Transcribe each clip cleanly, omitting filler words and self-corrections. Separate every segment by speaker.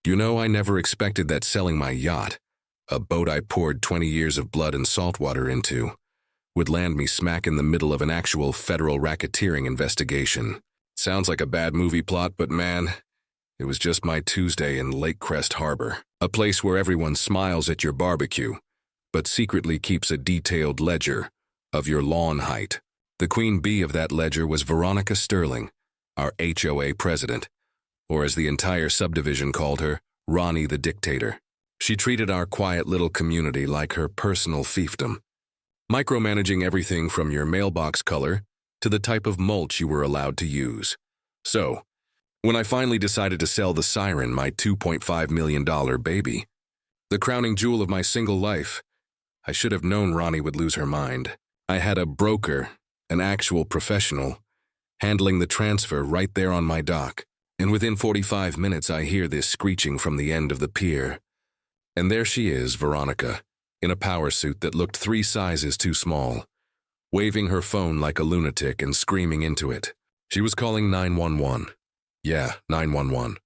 Speaker 1: You know, I never expected that selling my yacht, a boat I poured 20 years of blood and salt water into, would land me smack in the middle of an actual federal racketeering investigation. Sounds like a bad movie plot, but man, it was just my Tuesday in Lake Crest Harbor, a place where everyone smiles at your barbecue, but secretly keeps a detailed ledger of your lawn height. The queen bee of that ledger was Veronica Sterling, our HOA president, or as the entire subdivision called her, Ronnie the Dictator. She treated our quiet little community like her personal fiefdom, micromanaging everything from your mailbox color to the type of mulch you were allowed to use. So, when I finally decided to sell the Siren, my $2.5 million baby, the crowning jewel of my single life, I should have known Ronnie would lose her mind. I had a broker, an actual professional, handling the transfer right there on my dock, and within 45 minutes I hear this screeching from the end of the pier. And there she is, Veronica, in a power suit that looked 3 sizes too small, waving her phone like a lunatic and screaming into it. She was calling 911. Yeah, 911.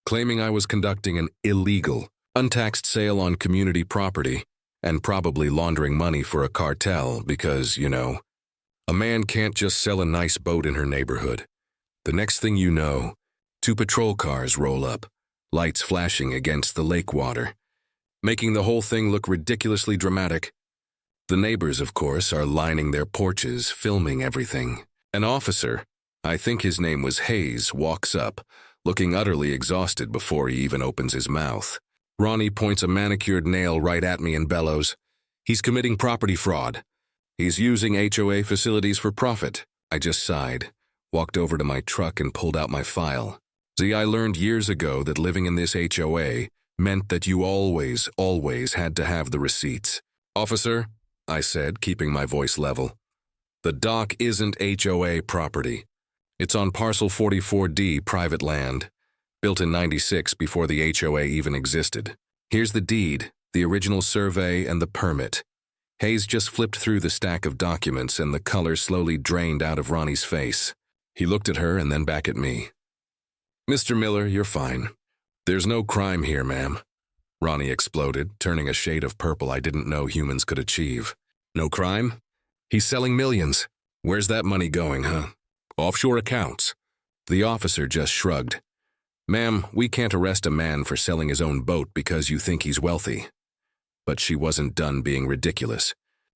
Speaker 1: Claiming I was conducting an illegal, untaxed sale on community property and probably laundering money for a cartel because, you know, a man can't just sell a nice boat in her neighborhood. The next thing you know, 2 patrol cars roll up, lights flashing against the lake water, making the whole thing look ridiculously dramatic. The neighbors, of course, are lining their porches, filming everything. An officer, I think his name was Hayes, walks up, looking utterly exhausted before he even opens his mouth. Ronnie points a manicured nail right at me and bellows, "He's committing property fraud. He's using HOA facilities for profit." I just sighed, walked over to my truck and pulled out my file. See, I learned years ago that living in this HOA meant that you always had to have the receipts. "Officer," I said, keeping my voice level, "the dock isn't HOA property. It's on parcel 44D private land, built in '96 before the HOA even existed. Here's the deed, the original survey, and the permit." Hayes just flipped through the stack of documents and the color slowly drained out of Ronnie's face. He looked at her and then back at me. "Mr. Miller, you're fine. There's no crime here, ma'am," Ronnie exploded, turning a shade of purple I didn't know humans could achieve. "No crime? He's selling millions. Where's that money going, huh? Offshore accounts?" The officer just shrugged. "Ma'am, we can't arrest a man for selling his own boat because you think he's wealthy." But she wasn't done being ridiculous.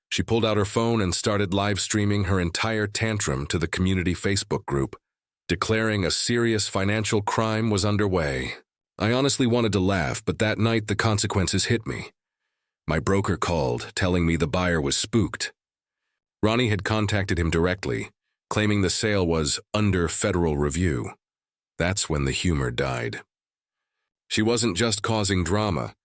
Speaker 1: She pulled out her phone and started live streaming her entire tantrum to the community Facebook group, declaring a serious financial crime was underway. I honestly wanted to laugh, but that night the consequences hit me. My broker called, telling me the buyer was spooked. Ronnie had contacted him directly, claiming the sale was under federal review. That's when the humor died. She wasn't just causing drama.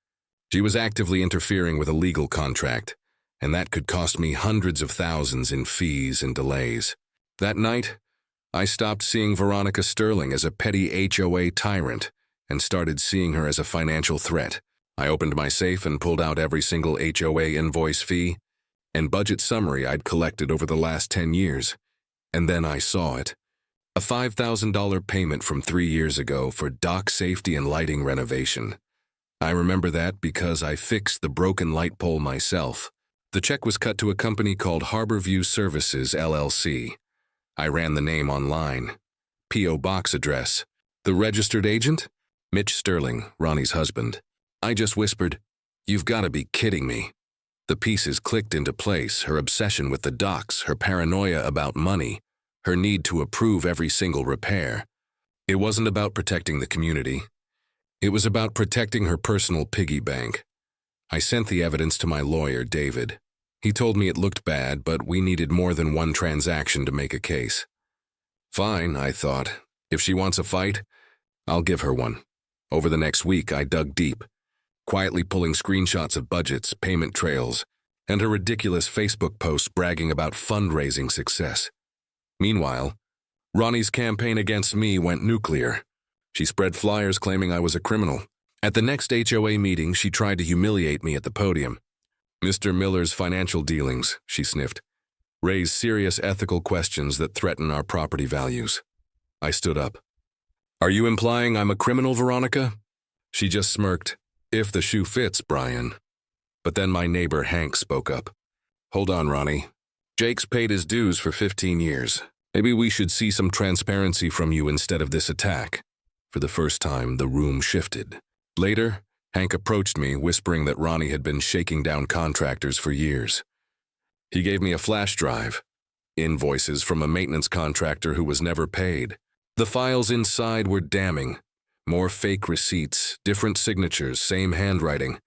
Speaker 1: She was actively interfering with a legal contract, and that could cost me hundreds of thousands in fees and delays. That night, I stopped seeing Veronica Sterling as a petty HOA tyrant and started seeing her as a financial threat. I opened my safe and pulled out every single HOA invoice, fee, and budget summary I'd collected over the last 10 years. And then I saw it. A $5,000 payment from 3 years ago for dock safety and lighting renovation. I remember that because I fixed the broken light pole myself. The check was cut to a company called Harborview Services, LLC. I ran the name online. P.O. Box address. The registered agent? Mitch Sterling, Ronnie's husband. I just whispered, "You've got to be kidding me." The pieces clicked into place, her obsession with the docks, her paranoia about money, her need to approve every single repair. It wasn't about protecting the community. It was about protecting her personal piggy bank. I sent the evidence to my lawyer, David. He told me it looked bad, but we needed more than one transaction to make a case. Fine, I thought. If she wants a fight, I'll give her one. Over the next week, I dug deep, quietly pulling screenshots of budgets, payment trails, and her ridiculous Facebook posts bragging about fundraising success. Meanwhile, Ronnie's campaign against me went nuclear. She spread flyers claiming I was a criminal. At the next HOA meeting, she tried to humiliate me at the podium. "Mr. Miller's financial dealings," she sniffed, "raise serious ethical questions that threaten our property values." I stood up. "Are you implying I'm a criminal, Veronica?" She just smirked. If the shoe fits, Brian. But then my neighbor Hank spoke up. Hold on, Ronnie. Jake's paid his dues for 15 years. Maybe we should see some transparency from you instead of this attack. For the first time, the room shifted. Later, Hank approached me, whispering that Ronnie had been shaking down contractors for years. He gave me a flash drive, invoices from a maintenance contractor who was never paid. The files inside were damning. More fake receipts, different signatures, same handwriting,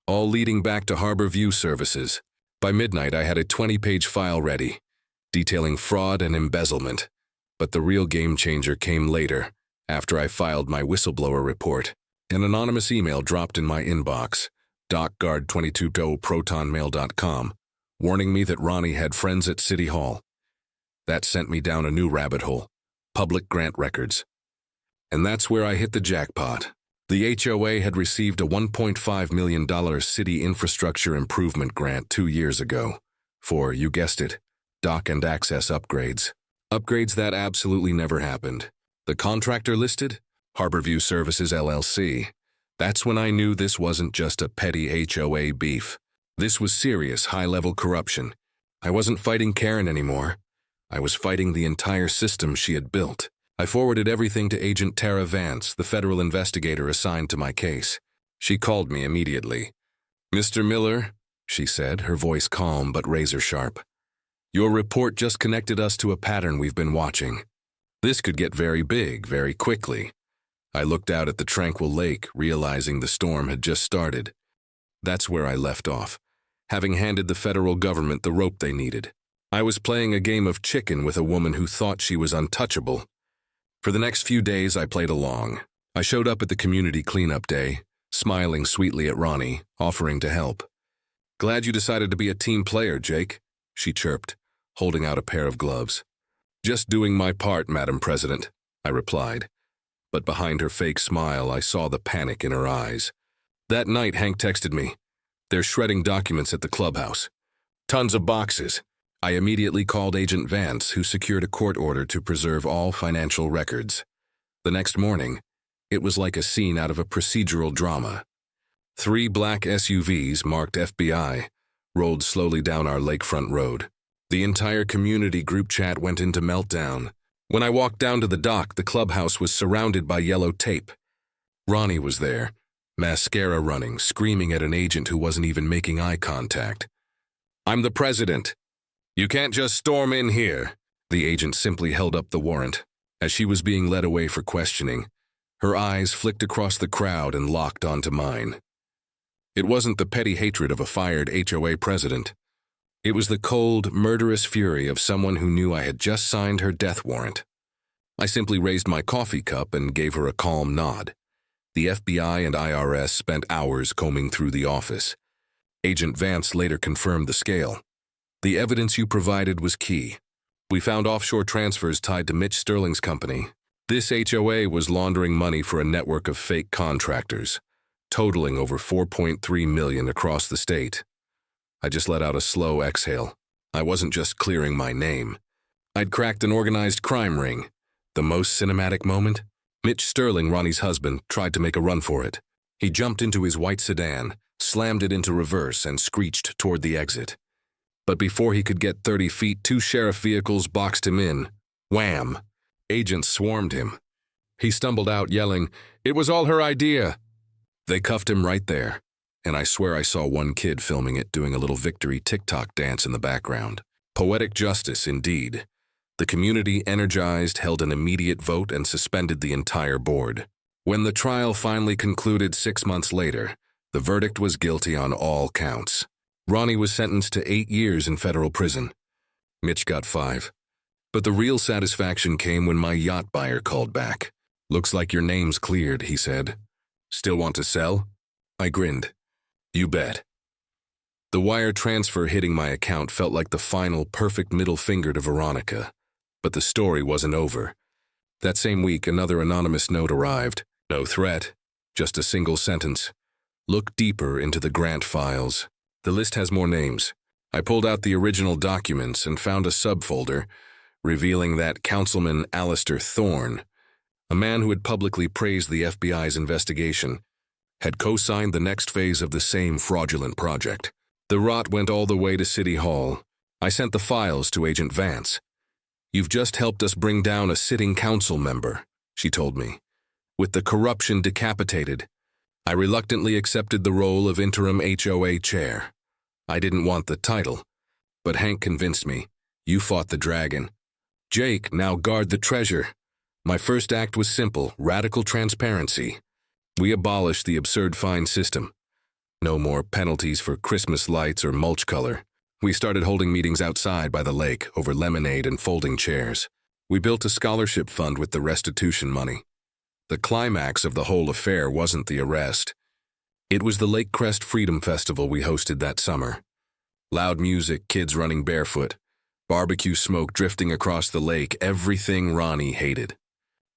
Speaker 1: all leading back to Harbor View Services. By midnight, I had a 20-page file ready, detailing fraud and embezzlement. But the real game changer came later, after I filed my whistleblower report. An anonymous email dropped in my inbox, docguard22@protonmail.com, warning me that Ronnie had friends at City Hall. That sent me down a new rabbit hole, public grant records. And that's where I hit the jackpot. The HOA had received a $1.5 million city infrastructure improvement grant 2 years ago for, you guessed it, dock and access upgrades. Upgrades that absolutely never happened. The contractor listed? Harbor View Services LLC. That's when I knew this wasn't just a petty HOA beef. This was serious, high-level corruption. I wasn't fighting Karen anymore. I was fighting the entire system she had built. I forwarded everything to Agent Tara Vance, the federal investigator assigned to my case. She called me immediately. "Mr. Miller," she said, her voice calm but razor-sharp. "Your report just connected us to a pattern we've been watching. This could get very big, very quickly." I looked out at the tranquil lake, realizing the storm had just started. That's where I left off, having handed the federal government the rope they needed. I was playing a game of chicken with a woman who thought she was untouchable. For the next few days, I played along. I showed up at the community cleanup day, smiling sweetly at Ronnie, offering to help. "Glad you decided to be a team player, Jake," she chirped, holding out a pair of gloves. "Just doing my part, Madam President," I replied. But behind her fake smile, I saw the panic in her eyes. That night, Hank texted me. "They're shredding documents at the clubhouse. Tons of boxes." I immediately called Agent Vance, who secured a court order to preserve all financial records. The next morning, it was like a scene out of a procedural drama. 3 black SUVs marked FBI rolled slowly down our lakefront road. The entire community group chat went into meltdown. When I walked down to the dock, the clubhouse was surrounded by yellow tape. Ronnie was there, mascara running, screaming at an agent who wasn't even making eye contact. "I'm the president. You can't just storm in here." The agent simply held up the warrant. As she was being led away for questioning, her eyes flicked across the crowd and locked onto mine. It wasn't the petty hatred of a fired HOA president. It was the cold, murderous fury of someone who knew I had just signed her death warrant. I simply raised my coffee cup and gave her a calm nod. The FBI and IRS spent hours combing through the office. Agent Vance later confirmed the scale. "The evidence you provided was key. We found offshore transfers tied to Mitch Sterling's company. This HOA was laundering money for a network of fake contractors, totaling over $4.3 million across the state." I just let out a slow exhale. I wasn't just clearing my name. I'd cracked an organized crime ring. The most cinematic moment? Mitch Sterling, Ronnie's husband, tried to make a run for it. He jumped into his white sedan, slammed it into reverse, and screeched toward the exit. But before he could get 30 feet, 2 sheriff vehicles boxed him in. Wham! Agents swarmed him. He stumbled out, yelling, "It was all her idea!" They cuffed him right there, and I swear I saw one kid filming it doing a little victory TikTok dance in the background. Poetic justice, indeed. The community, energized, held an immediate vote and suspended the entire board. When the trial finally concluded 6 months later, the verdict was guilty on all counts. Ronnie was sentenced to 8 years in federal prison. Mitch got 5. But the real satisfaction came when my yacht buyer called back. "Looks like your name's cleared," he said. "Still want to sell?" I grinned. "You bet." The wire transfer hitting my account felt like the final perfect middle finger to Veronica. But the story wasn't over. That same week, another anonymous note arrived. No threat, just a single sentence. "Look deeper into the grant files. The list has more names." I pulled out the original documents and found a subfolder revealing that Councilman Alistair Thorne, a man who had publicly praised the FBI's investigation, had co-signed the next phase of the same fraudulent project. The rot went all the way to City Hall. I sent the files to Agent Vance. "You've just helped us bring down a sitting council member," she told me. "With the corruption decapitated." I reluctantly accepted the role of interim HOA chair. I didn't want the title, but Hank convinced me. "You fought the dragon. Jake, now guard the treasure." My first act was simple: radical transparency. We abolished the absurd fine system. No more penalties for Christmas lights or mulch color. We started holding meetings outside by the lake over lemonade and folding chairs. We built a scholarship fund with the restitution money. The climax of the whole affair wasn't the arrest. It was the Lake Crest Freedom Festival we hosted that summer. Loud music, kids running barefoot, barbecue smoke drifting across the lake, everything Ronnie hated.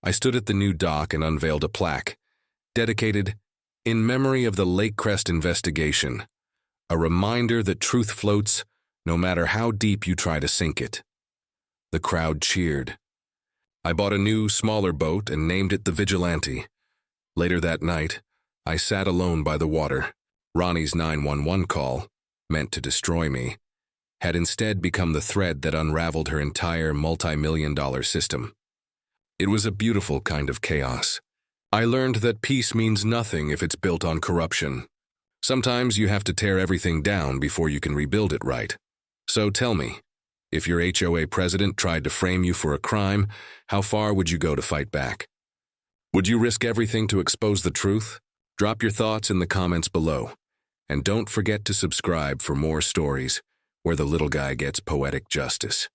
Speaker 1: I stood at the new dock and unveiled a plaque, dedicated, "In memory of the Lake Crest investigation," a reminder that truth floats no matter how deep you try to sink it. The crowd cheered. I bought a new, smaller boat and named it the Vigilante. Later that night, I sat alone by the water. Ronnie's 911 call, meant to destroy me, had instead become the thread that unraveled her entire multi-million-dollar system. It was a beautiful kind of chaos. I learned that peace means nothing if it's built on corruption. Sometimes you have to tear everything down before you can rebuild it right. So tell me, if your HOA president tried to frame you for a crime, how far would you go to fight back? Would you risk everything to expose the truth? Drop your thoughts in the comments below. And don't forget to subscribe for more stories where the little guy gets poetic justice.